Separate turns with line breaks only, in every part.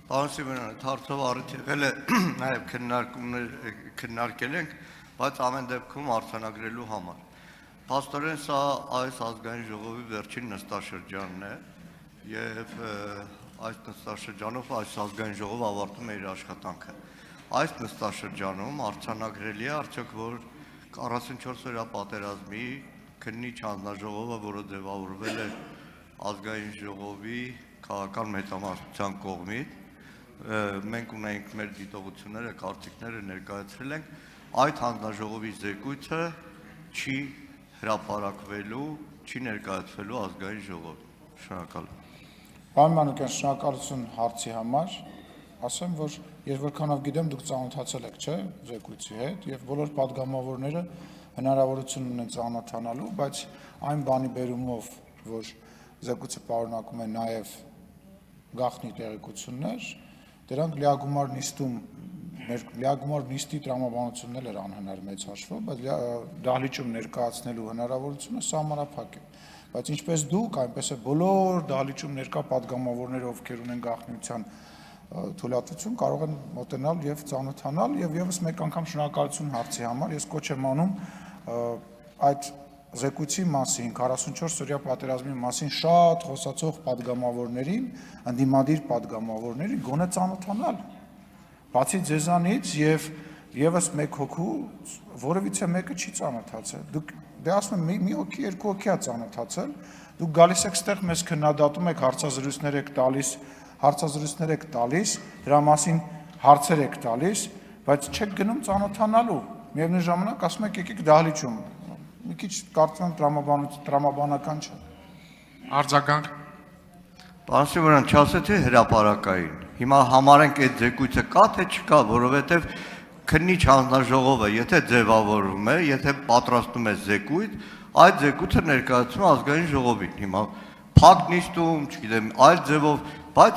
Պարոն Սիմոնյան, հարցով առիթ եղել է նաև քննարկել ենք, բայց ամեն դեպքում արձանագրելու համար։ Փաստորեն սա այս ազգային ժողովի վերջին նստաշրջանն է եւ այս նստաշրջանով այս ազգային ժողովը ավարտում է իր աշխատանքը։ Այս նստաշրջանում արձանագրելի է արդյոք, որ 44-օրյա պատերազմի քննիչ հանձնաժողովը, որը ձևավորվել է ազգային ժողովի քաղաքական մեծամասնության կողմից, մենք ունենք մեր դիտողությունները, կարծիքները ներկայացրել ենք, այդ հանձնաժողովի զեկույցը չի հրապարակվելու, չի ներկայացվելու ազգային ժողով։ Շնորհակալ եմ։
Պարոն Մանուկյան, շնորհակալություն հարցի համար։ Ասեմ, որ ես որքանով գիտեմ, դուք ծանոթացել եք, չէ՞, զեկույցի հետ, եւ բոլոր падգամավորները հնարավորություն ունեն ծանոթանալու, բայց այն բանի բերումով, որ զեկույցը պարունակում է նաեւ գաղտնի տեղեկություններ, դրանք լիագումար նիստի տրամաբանությունն էր անհնար մեծ հաշվով, բայց դահլիճում ներկայացնելու հնարավորությունը սահմանափակ է։ Բայց ինչպես դուք, այնպես է բոլոր դահլիճում ներկա падգամավորները, ովքեր ունեն գաղտնիության թույլատվություն, կարող են մոտենալ եւ ծանոթանալ եւ եւս մեկ անգամ շնորհակալություն հարցի համար։ Ես կոչ եմ անում այդ զեկույցի մասին, 44-օրյա պատերազմի մասին շատ խոսացող падգամավորներին, ընդդիմադիր падգամավորներին գոնե ծանոթանալ։ Բացի ձեզանից եւ եւս մեկ հոգու որևիցե մեկը չի ծանոթացել։ Դուք դե ասում եմ մի հոգի, երկու հոգի է ծանոթացել։ Դուք գալիս եք ստեղ մեզ քննադատում եք, հարցազրույցներ եք տալիս, դրա մասին հարցեր եք տալիս, բայց չեք գնում ծանոթանալու։ Միևնույն ժամանակ ասում եք եկեք դահլիճում։ Մի քիչ կարծում եմ տրամաբանական չէ։
Արձագանք։
Պարոն Սիմոնյան, չասեցի հրապարակային։ Հիմա համարենք այդ զեկույցը կա թե չկա, որովհետև քննիչ հանձնաժողովը, եթե ձևավորվում է, եթե պատրաստում է զեկույց, այդ զեկույցը ներկայացում է ազգային ժողովին։ Հիմա փակ նիստում, չգիտեմ, այլ ձևով, բայց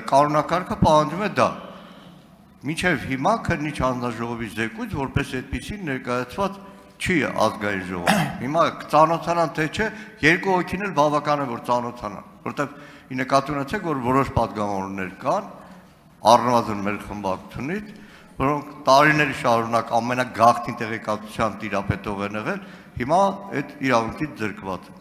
կանոնակարգը պահանջում է դա։ Մինչև հիմա քննիչ հանձնաժողովի զեկույց որպես այդպիսի ներկայացված չի ազգային ժողովին։ Հիմա ծանոթանան թե չէ, երկու հոգին էլ բավական է որ ծանոթանան, որովհետև նկատի ունեցեք, որ որոշ падգամավորներ կան, առնվազն մեր խմբակցությունից, որոնք տարիների շարունակ ամենագաղտնի տեղեկատվության տիրապետող են եղել, հիմա այդ իրավունքից զրկված են։